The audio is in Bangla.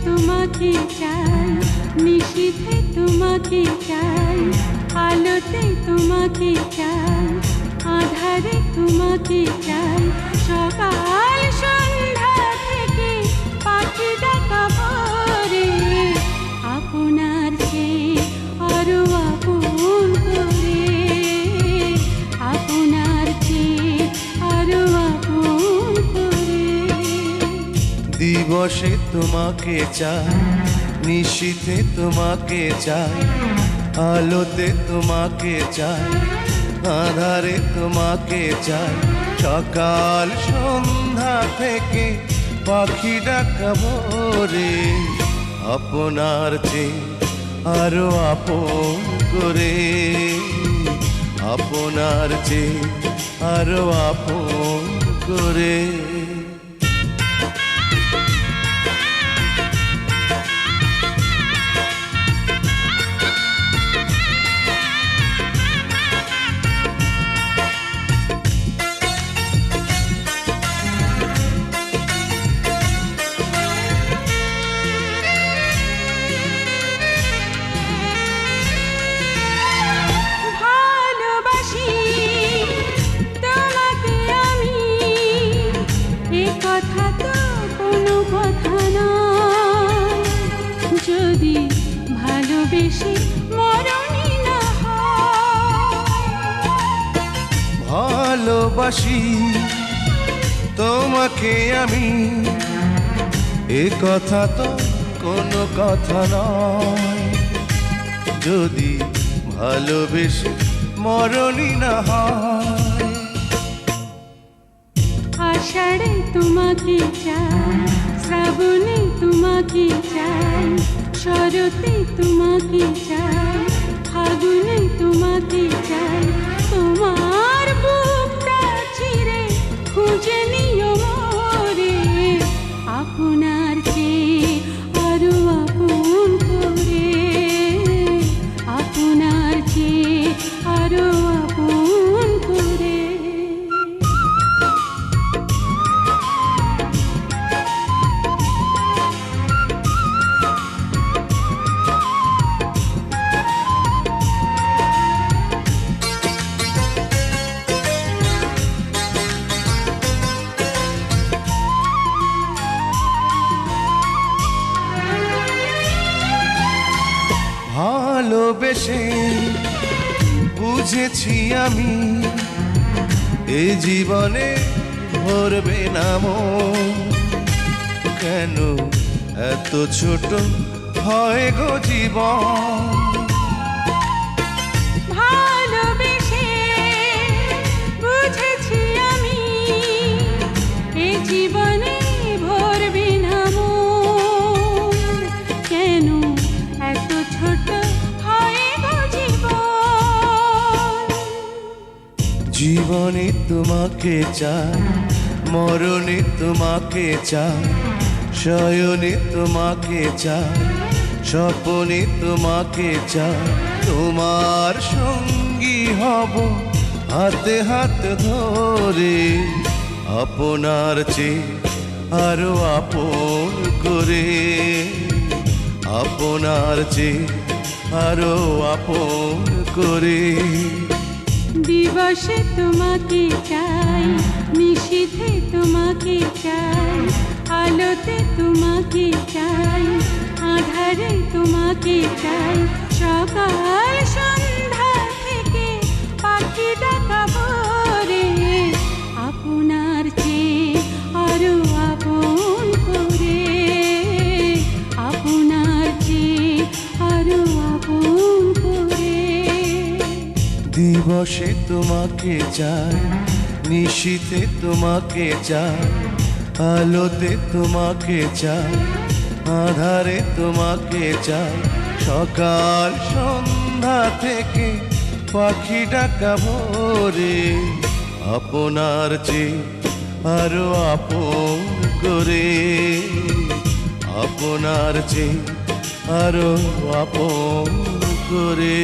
তোমাকে চাই, নিশীথে তোমাকে চাই, আলোতে তোমাকে চাই, আধারে তোমাকে চাই। সকাল সন্ধ্যা থেকে পাখি ডাকা ভোরে, আপনার চেয়ে আরো আপন করে, আপনার চেয়ে আরো আপন করে। দিবসে তোমাকে চাই, নিশীথে তোমাকে চাই, আলোতে তোমাকে চাই, আধারে তোমাকে চাই। সকাল সন্ধ্যা থেকে পাখি ডাকা ভোরে, আপনার চেয়ে আরো আপন করে, আপনার চেয়ে আরো আপন করে। যদি ভালোবেসে মরণই না হয়, ভালোবাসি তোমাকে আমি, এ কথা তো কোনো কথা নয়। যদি ভালোবেসে মরণই না হয়। আষাঢ়ে তোমাকে চাই, শ্রাবণে তোমাকে চাই, শরতে তোমাকে চাই, ফাগুনে তোমাকে চাই। তোমার বুকটা চিরে খুঁজে নিও মোরে, আপনার চেয়ে আরো আপন করে, আপনার চেয়ে আরো আপন করে। ভালোবেসে বুঝেছি আমি, এ জীবনে ভরবে না মন। কেন এত ছোট হয় গো জীবন? ভালোবেসে বুঝেছি আমি, এ জীবনে ভরবে না মন। কেন এত ছোট হয় গো জীবন? জীবনে তোমাকে চাই, মরণে তোমাকে চাই, শয়নে তোমাকে চাই, স্বপনে তোমাকে চাই। তোমার সঙ্গী হব হাতে হাত ধরে, আপনার চেয়ে আরো আপন করে, আপনার চেয়ে আরো আপন করে। দিবসে তোমাকে চাই, নিশীথে তোমাকে চাই, আলোতে তোমাকে চাই, আধারে তোমাকে চাই। সকাল সন্ধ্যা থেকে পাখি ডাকা ভোরে, আপনার চেয়ে আরো আপন করে, আপনার চেয়ে আরো আপন করে। দিবসে তোমাকে চাই, নিশীথে তোমাকে চাই, আলোতে তোমাকে চাই, আধারে তোমাকে চাই। সকাল সন্ধ্যা থেকে পাখি ডাকা ভোরে, আপনার চেয়ে আরো আপন করে, আপনার চেয়ে আরো আপন করে।